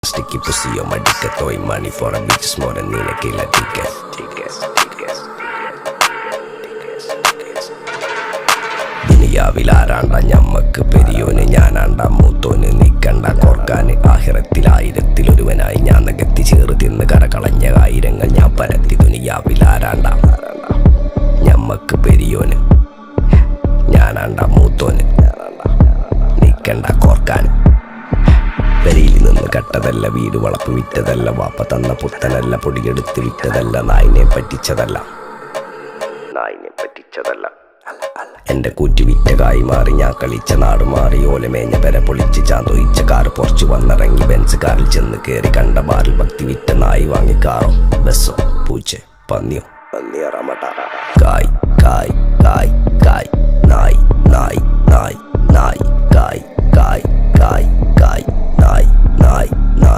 sticky pussy on my dick. Throwing money for a bitch is more than need a killer ticket. ദുനിയാവിലാരാണ്ട ഞമ്മക്ക് പെരിയോന് ഞാനാണ്ട മൂത്തോന് നിക്കണ്ട കോർക്കാന് ആഹിറത്തിൽ ആയിരത്തിലൊരുവനായി ഞാൻ നകത്തി ചേറ് തിന്ന് കരകളഞ്ഞ ആയിരങ്ങൾ ഞാൻ പരത്തി ദുനിയാവിലാരാണ്ട ഞമ്മക്ക് പെരിയോന് ഞാനാണ്ട മൂത്തോന് നിക്കണ്ട കോർക്കാന് പെരിയിൽ നിന്ന് കട്ടതല്ല വീട് വളപ്പ് വിറ്റതല്ല വാപ്പ തന്ന പുത്തനല്ല പൊടിയെടുത്ത് വിറ്റതല്ല നായിനെ പറ്റിച്ചതല്ല എന്റെ കൂറ്റി വിറ്റ കായി മാറി ഞാൻ കളിച്ച നാട് മാറി ഓലമേഞ്ഞ പെര പൊളിച്ച് ചാന്തൊയിച്ച കാറ് പൊറച്ചു വന്നിറങ്ങി ബെൻസ് കാറിൽ ചെന്ന് കയറി കണ്ട ബാറിൽ ഭക്തി വിറ്റ നായി വാങ്ങി കാറോ ബസ്സോ പൂച്ച പന്നിയോ കായ് കായ് കായ് കായ് നായ് നായ് നായ് നായ് കായ് കായ് കായ്